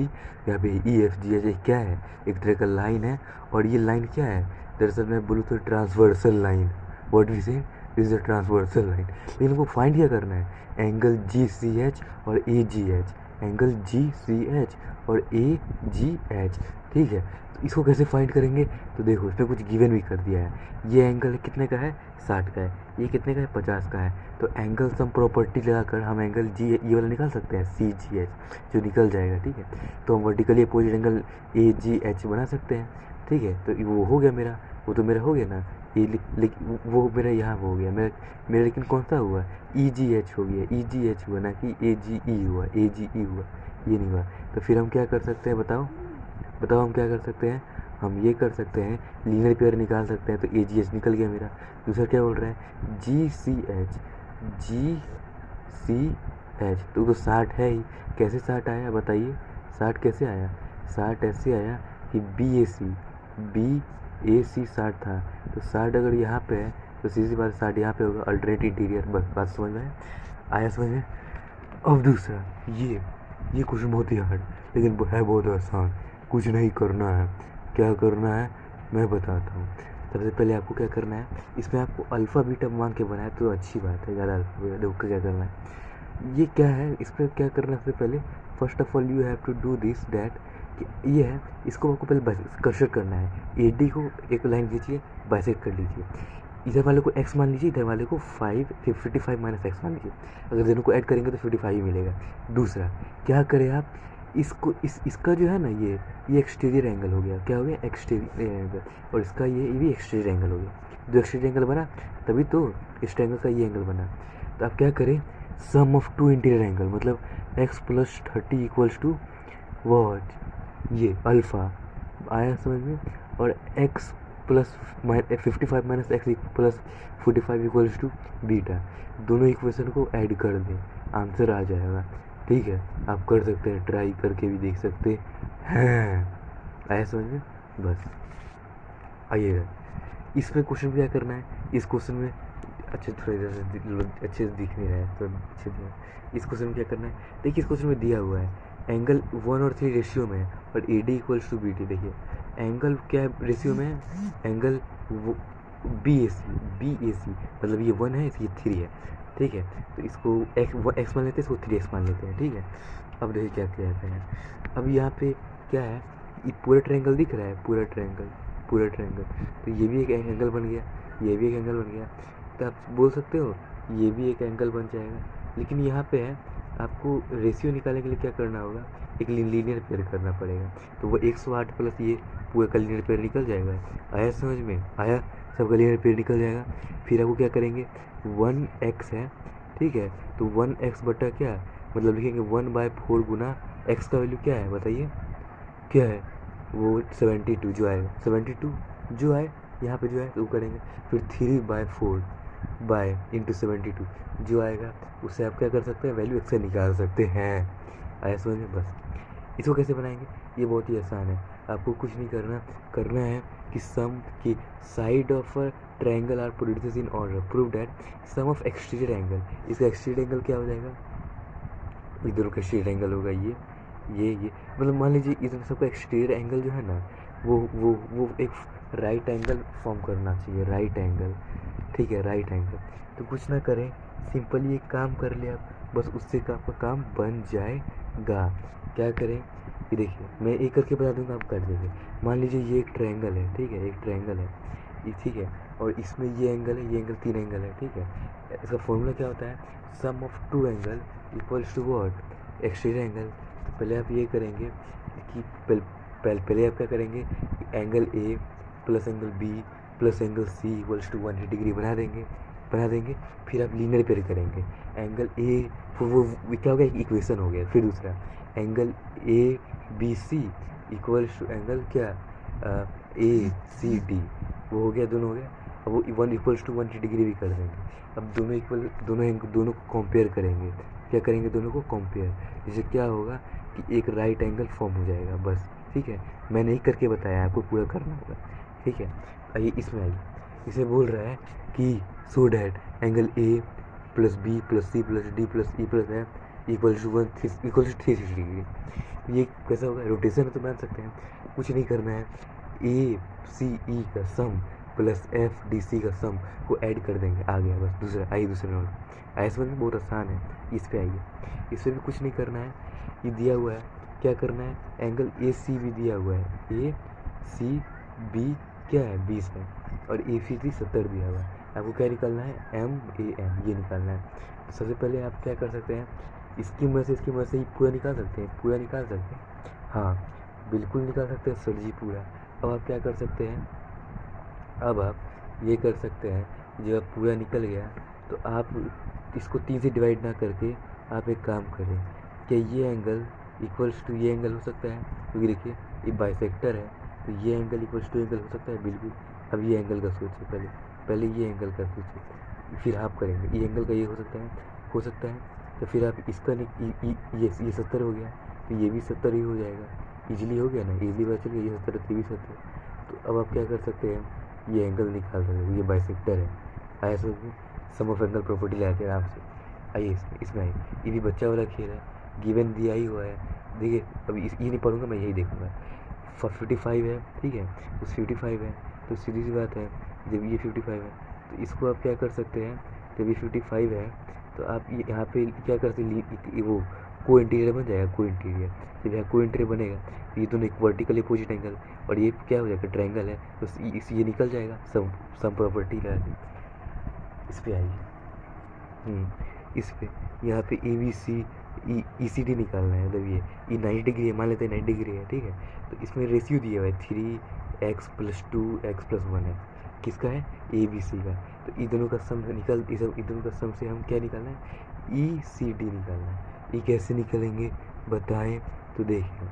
यहाँ पे EFG क्या है, एक तरह का लाइन है, और ये लाइन क्या है, दरअसल मैं बोलूँ तो ट्रांसवर्सल लाइन, व्हाट वी से इज अ ट्रांसवर्सल लाइन। लेकिन इनको फाइंड क्या करना है, एंगल GCH और AGH, एंगल GCH और AGH, ठीक है। तो इसको कैसे फाइंड करेंगे, तो देखो इसमें कुछ गिवन भी कर दिया है। ये एंगल कितने का है, 60 का है, ये कितने का है, 50 का है। तो एंगल सम प्रॉपर्टी लगाकर हम एंगल जी ये वाला निकाल सकते हैं, CGH, जो निकल जाएगा, ठीक है। तो हम वर्टिकली अपोजिट एंगल AGH बना सकते हैं, ठीक है। तो वो हो गया मेरा, वो तो मेरा हो गया ना, ये लेकिन वो मेरा यहाँ हो गया मेरा लेकिन कौन सा हुआ, EGH हो गया, EGH हुआ ना कि AGE हुआ, AGE हुआ, ये नहीं हुआ। तो फिर हम क्या कर सकते हैं, बताओ हम क्या कर सकते हैं, हम ये कर सकते हैं, लीनियर पेयर निकाल सकते हैं। तो AGH निकल गया मेरा। दूसरा क्या बोल रहा है, GCH, तो 60 है ही, कैसे 60 आया बताइए, 60 कैसे आया, 60 ऐसे आया कि BAC 60 था, तो 60 अगर यहाँ पे है तो सीधी बात 60 यहाँ पे होगा, अल्टरनेट इंटीरियर, बस बात समझ में आया, समझ में। अब दूसरा, ये क्वेश्चन बहुत ही हार्ड, लेकिन है बहुत आसान, कुछ नहीं करना है। क्या करना है मैं बताता हूँ। सबसे पहले आपको क्या करना है, इसमें आपको अल्फ़ा बीटा मांग के बनाए तो अच्छी बात है, ज़्यादा अल्फ़ा बीटा देखो क्या करना है। ये क्या है, इस पर क्या करना है, सबसे पहले first of all you have to do this that ये है, इसको आपको पहले कंस्ट्रक्ट करना है। ए डी को एक लाइन खींचिए, बाइसेक्ट कर लीजिए, इधर वाले को x मान लीजिए, इधर वाले को 55 माइनस एक्स मान लीजिए। अगर दोनों को ऐड करेंगे तो 55 ही मिलेगा। दूसरा क्या करें आप, इसको इसका जो है ना ये एक्सटीरियर एंगल हो गया। क्या हो गया? Exterior angle. और इसका ये भी एक्सटीरियर एंगल हो गया। जो एक्सटीरियर एंगल बना तभी तो इस ट्रायंगल का ये एंगल बना। तो आप क्या करें, sum of two interior angle, मतलब x plus 30 equals to what, ये अल्फ़ा आया समझ में। और x plus 55 minus x plus 45 equals to beta, दोनों इक्वेशन को ऐड कर दें, आंसर आ जाएगा। ठीक है, आप कर सकते हैं, ट्राई करके भी देख सकते हैं। आया समझ में? बस आइएगा, इसमें क्वेश्चन क्या करना है, इस क्वेश्चन में अच्छे थोड़ा अच्छे से दिख नहीं रहा है तो अच्छे से, इस क्वेश्चन में क्या करना है, देखिए इस क्वेश्चन में दिया हुआ है एंगल 1 और 3 रेशियो में है और A D equals to B T. देखिए एंगल क्या है रेशियो में है, एंगल बी ए सी, मतलब ये 1 है, ये 3 है। ठीक है, तो इसको एक्स मान लेते हैं, इसको 3x मान लेते हैं। ठीक है, अब देखिए क्या किया जाता है। अब यहाँ पे क्या है, ये पूरा ट्रायंगल दिख रहा है, पूरा ट्रायंगल, तो ये भी एक एंगल बन गया, ये भी एक एंगल बन गया। तो आप बोल सकते हो ये भी एक एंगल बन जाएगा। लेकिन यहाँ पे है, आपको रेशियो निकालने के लिए क्या करना होगा, एक लीनियर पेयर करना पड़ेगा। तो वो 108 प्लस ये पूरा का लीनियर पेयर निकल जाएगा। आया समझ में? आया, सबका लीनियर पेयर निकल जाएगा। फिर आपको क्या करेंगे, 1x है, ठीक है, तो 1x बटा क्या, मतलब लिखेंगे 1/4 गुना x का वैल्यू क्या है बताइए, क्या है वो 72 जो आएगा, 72 जो आए यहाँ पे जो है तो वो करेंगे। फिर 3/4 बाय इंटू 72 जो आएगा, उससे आप क्या कर सकते हैं, वैल्यू एक्स निकाल सकते हैं। आया समझ में? बस इसको कैसे बनाएंगे, ये बहुत ही आसान है। आपको कुछ नहीं करना है कि सम की side of a triangle are produces in order, prove that sum of exterior angle, इसका एक्सटीरियर एंगल क्या हो जाएगा, इधर का एक्सटीरियर एंगल होगा ये मतलब मान लीजिए इधर सबका एक्सटीरियर एंगल जो है ना, वो एक राइट एंगल फॉर्म करना चाहिए, राइट एंगल। ठीक है, राइट एंगल। तो कुछ ना करें, सिंपली एक काम कर ले आप, बस उससे का आपका काम बन जाएगा। क्या करें, ये देखिए मैं एक करके बता दूंगा, आप कर देंगे। मान लीजिए ये एक ट्रायंगल है, ठीक है, एक ट्रायंगल है ये, ठीक है, और इसमें ये एंगल है, ये एंगल 3 एंगल है। ठीक है, इसका फॉर्मूला क्या होता है, sum of 2 angle equals to what, exterior angle. तो पहले आप ये करेंगे कि पहले आप क्या करेंगे, angle A plus angle B plus angle C equals to 180 degree बना देंगे। फिर आप लीनियर पेयर करेंगे एंगल ए, फिर वो क्या हो गया, एक इक्वेशन हो गया। फिर दूसरा angle A B C equals to angle क्या, ए सी डी, वो हो गया, दोनों हो गया। अब वो 1 इक्वल्स टू 180 डिग्री भी कर देंगे। अब दोनों इक्वल, दोनों को कंपेयर करेंगे। क्या करेंगे, दोनों को कंपेयर, जिससे क्या होगा कि एक राइट एंगल फॉर्म हो जाएगा। बस ठीक है, मैंने एक करके बताया, आपको पूरा करना होगा। ठीक है, आइए इसमें आइए, इसे बोल रहा है कि so that angle A plus B plus C plus D plus E plus F equals to 360 degree. ये कैसा होगा, रोटेशन तो मान सकते हैं, कुछ नहीं करना है, ए सी ई का सम प्लस एफ डी सी का सम को ऐड कर देंगे, आ गया बस। दूसरा आइए, दूसरे नंबर आइए, समझ में बहुत आसान है। इस पे आइए, इससे भी कुछ नहीं करना है, ये दिया हुआ है, क्या करना है, एंगल ए सी भी दिया हुआ है, ए सी बी क्या है 20 है, और ए सी डी 70 दिया हुआ है। आपको क्या निकालना है, एम ए एम, ये निकालना है। तो सबसे पहले आप क्या कर सकते हैं, इसकी मदद से ही पूरा निकाल सकते हैं, हाँ बिल्कुल निकाल सकते हैं सर जी पूरा। अब आप क्या कर सकते हैं, अब आप ये कर सकते हैं, जब पूरा निकल गया तो आप इसको 3 से डिवाइड ना करके आप एक काम करें, क्या ये एंगल इक्वल्स टू ये एंगल हो सकता है, क्योंकि देखिए ये बाइसेक्टर है, तो ये एंगल इक्वल्स टू एंगल हो सकता है बिल्कुल। अब ये एंगल का सोचिए, पहले ये एंगल का सोचिए, फिर आप करेंगे ये एंगल का, ये हो सकता है। तो फिर आप इसका ये 70 हो गया, तो ये भी 70 ही हो जाएगा, इजीली हो गया ना, इजीली पता चल गया, ये 70 ये भी 70। तो अब आप क्या कर सकते हैं, ये एंगल निकाल सकते हैं, ये बाइसेक्टर है। आया समझ में, सम ऑफ एंगल प्रॉपर्टी लाते हैं आराम से। आइए इसमें आइए, ये भी बच्चा वाला खेल है, गिवन दिया ही हुआ है। देखिए अभी ये नहीं पढ़ूंगा, मैं यही देखूंगा। 55 है, ठीक है, तो 55 है, तो सीधी सी बात है, जब ये 55 है तो इसको आप क्या कर सकते हैं, जब ये 55 है तो आप यहाँ पे क्या करते हैं, वो को इंटीरियर बन जाएगा, को इंटीरियर। जब यहाँ को इंटीरियर बनेगा तो ये दोनों एक वर्टिकली अपोजिट एंगल, और ये क्या हो जाएगा, ट्रायंगल है तो ये निकल जाएगा। सम प्रॉपर्टी लगा के इस पे आइए, इस पे यहाँ पे ए बी सी ई सी डी निकालना है। मतलब ये 90 डिग्री है, मान लेते हैं 90 डिग्री है, ठीक है। तो इसमें रेशियो दिया हुआ है 3x+2x+1 है, किसका है, ए बी सी का। तो इन दोनों का सम निकल, इन दोनों का सम से हम क्या निकालना है, ई सी डी निकालना है। ये कैसे निकलेंगे बताएं, तो देखिए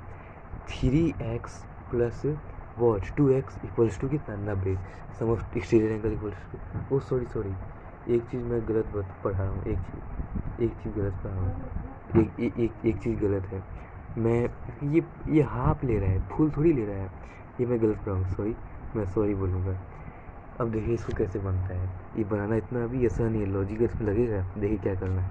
3x plus what 2x equals to कितना, 90। Sum of exterior angle equals to, oh sorry एक चीज़ मैं गलत पढ़ा रहा हूँ, एक चीज़ गलत पढ़ा रहा हूँ, एक चीज़ गलत है। मैं ये हाफ ले रहा है, फुल थोड़ी ले रहा है, ये मैं गलत पढ़ा हूँ, सॉरी, मैं सॉरी बोलूँगा। अब देखिए इसको कैसे बनता है, ये बनाना इतना अभी आसान नहीं है, लॉजिक इसमें लगेगा। देखिए क्या करना है,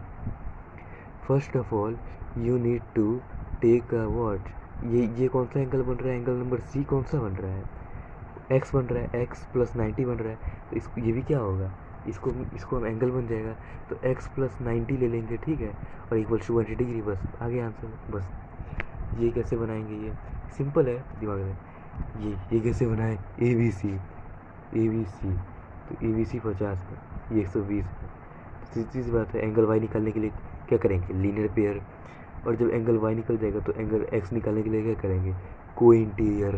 first of all you need to take a what, ये कौन सा एंगल बन रहा है, एंगल नंबर सी कौन सा बन रहा है, एक्स बन रहा है, एक्स प्लस 90 बन रहा है। तो इसको ये भी क्या होगा, इसको हम एंगल बन जाएगा, तो x प्लस 90 ले लेंगे, ठीक है, और इक्वल टू 180 डिग्री, बस आगे आंसर। बस ये कैसे बनाएंगे, ये सिंपल है दिमाग में। ये कैसे बनाए, ए बी सी तो ए बी सी 50 है, ये 120 है। सीधी सी बात है, एंगल y निकालने के लिए क्या करेंगे, लीनियर पेयर। और जब एंगल y निकल जाएगा तो एंगल x निकालने के लिए क्या करेंगे, को इंटीरियर।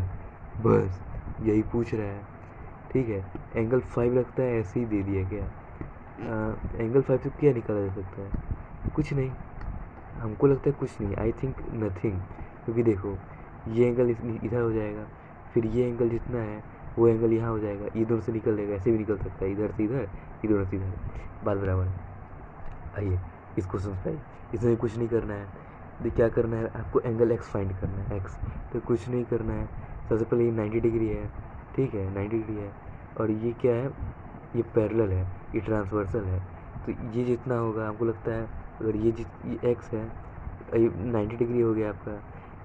बस यही पूछ रहा है, ठीक है। एंगल 5 लगता है ऐसे ही दे दिया क्या, एंगल 5 से क्या निकाला जा सकता है, कुछ नहीं, हमको लगता है कुछ नहीं, आई थिंक नथिंग। क्योंकि देखो ये एंगल इधर हो जाएगा, फिर ये एंगल जितना है वो एंगल यहाँ हो जाएगा, ये दोनों से निकल जाएगा, ऐसे भी निकल सकता है, इधर से इधर, ये दोनों से इधर, बात बराबर है। आइए इस क्वेश्चन पे, इसमें कुछ नहीं करना है। देखिए क्या करना है, आपको एंगल x फाइंड करना है, x तो कुछ नहीं करना है। सबसे पहले ये 90 डिग्री है, ठीक है, 90 डिग्री है, और ये क्या है, ये पैरेलल है, ये ट्रांसवर्सल है। तो ये जितना होगा हमको लगता है, अगर ये x है, ये 90 डिग्री हो गया आपका,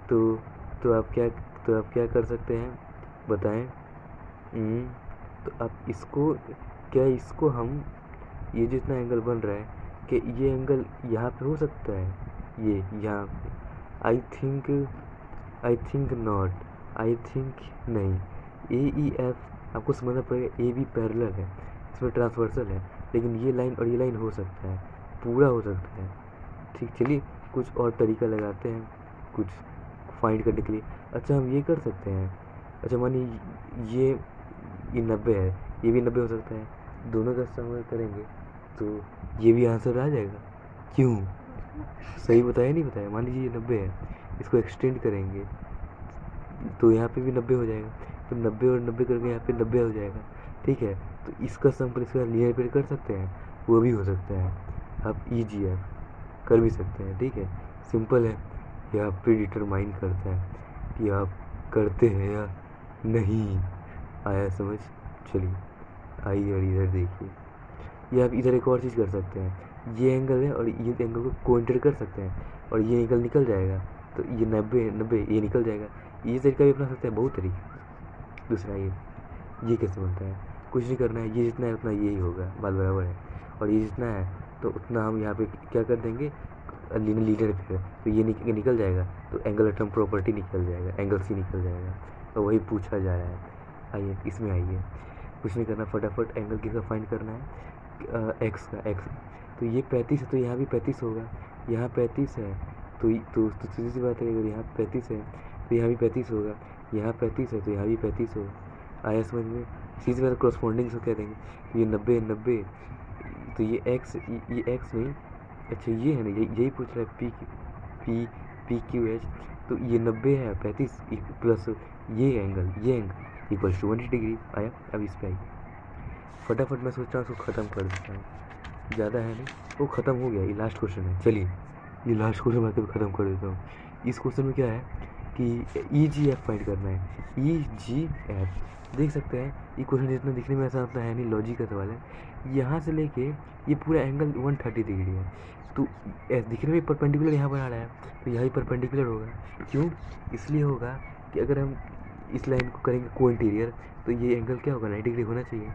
तो आप क्या कर सकते हैं बताएं। तो आप इसको हम, ये जितना एंगल बन रहा है, कि ये एंगल यहाँ पे हो सकता है, ये यहाँ पे, I think not, I think नहीं। ए ई एफ आपको समझना पड़ेगा, ए बी पैरेलल है, इसमें ट्रांसवर्सल है, लेकिन ये लाइन और ये लाइन हो सकता है, पूरा हो सकता है, ठीक। चलिए कुछ और तरीका लगाते हैं कुछ फाइंड करने के लिए। अच्छा हम ये कर सकते हैं, अच्छा मानिए ये 90 है, ये भी 90 हो सकता है, दोनों का सम करेंगे तो ये भी आंसर आ जाएगा। क्यों, सही बताया नहीं बताया, मान लीजिए ये 90 है, इसको एक्सटेंड करेंगे तो यहाँ पे भी 90 हो जाएगा, तो 90 और 90 करके यहाँ पे 90 हो जाएगा, ठीक है। तो इसका सम पर इसका लीनियर पेयर कर सकते हैं, वो भी हो सकता है, आप EGF कर भी सकते हैं, ठीक है, सिंपल है। ये आप पे डिटरमाइन करता है कि आप करते हैं या नहीं। आया समझ, चलिए आइए और इधर देखिए, ये आप इधर एक और चीज़ कर सकते हैं, ये एंगल है और ये एंगल को कोइंटर कर सकते हैं, और ये एंगल निकल जाएगा, तो ये 90 ये निकल जाएगा। ये तरीका भी अपना सकते हैं, बहुत तरीके। दूसरा ये कैसे बनता है, कुछ नहीं करना है, ये जितना है उतना यही होगा, बात बराबर है, और ये जितना है तो उतना हम यहाँ पे क्या कर देंगे, लीनियर पेयर, तो ये निकल जाएगा, तो एंगल टर्म प्रॉपर्टी निकल जाएगा, एंगल सी निकल जाएगा, तो वही पूछा जा रहा है। आइए इसमें आइए, कुछ नहीं करना, फटाफट एंगल किसका फाइंड करना है, एक्स का, एक्स। तो ये 35 है तो यहाँ भी 35 होगा, यहाँ 35 है तो सीधी सी बात है, अगर यहाँ 35 है तो यहाँ भी 35 होगा, यहाँ 35 है तो यहाँ भी 35 होगा। आया समझ में, सीधी बात, क्रॉसपॉन्डिंग से कह देंगे। तो ये 90 तो ये एक्स नहीं, अच्छा ये है ना, यही पूछ रहा है, पी क्यू एच। तो ये 90 है, 35 प्लस ये एंगल इक्वल टू 180 डिग्री। आया, अब इस पर आइए फटाफट, मैं सोच रहा हूँ उसको ख़त्म कर देता हूँ, ज़्यादा है नहीं, वो ख़त्म हो गया, ये लास्ट क्वेश्चन है। चलिए ये लास्ट क्वेश्चन मैं ख़त्म कर देता हूँ। इस क्वेश्चन में क्या है कि EGF फाइंड करना है, EGF देख सकते हैं, ये क्वेश्चन जितना दिखने में ऐसा होता है नहीं, लॉजिक का सवाल है। यहाँ से लेके ये पूरा एंगल 130 डिग्री है, तो दिखने में परपेंडिकुलर यहाँ बना रहा है, तो यहाँ भी परपेंडिकुलर होगा। क्यों, इसलिए होगा कि अगर हम इस लाइन को करेंगे को इंटीरियर, तो ये एंगल क्या होगा, 90 डिग्री होना चाहिए।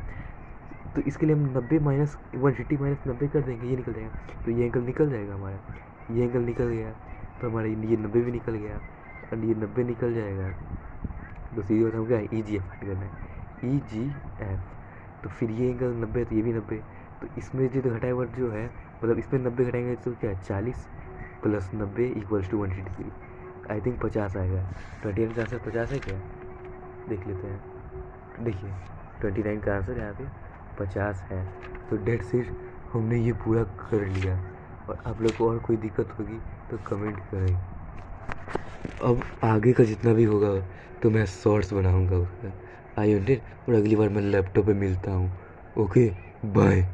तो इसके लिए हम 90 माइनस 180 माइनस 90 कर देंगे, ये निकल जाएगा, तो ये एंगल निकल जाएगा हमारा, ये एंगल निकल गया। तो हमारा ये 90 भी निकल गया, और ये 90 निकल जाएगा तो सीधे होता क्या ई जी एफ फाइंड करना है, ई जी एफ। तो फिर ये एंगल 90 तो ये भी 90, तो इसमें जो घटाए जो है मतलब इसमें 90 घटाएंगे तो क्या है 40 plus 90 equals to 180 degree. I think 50 आएगा। 29 का आंसर 50 है क्या, देख लेते हैं। देखिए 29 का आंसर यहाँ पे 50 है। तो डेट सीट हमने ये पूरा कर लिया। और आप लोग को और कोई दिक्कत होगी तो कमेंट करें। अब आगे का जितना भी होगा तो मैं शॉर्ट्स बनाऊंगा उसका। आई वांटेड, और अगली बार मैं लैपटॉप पे मिलता हूँ। Okay bye.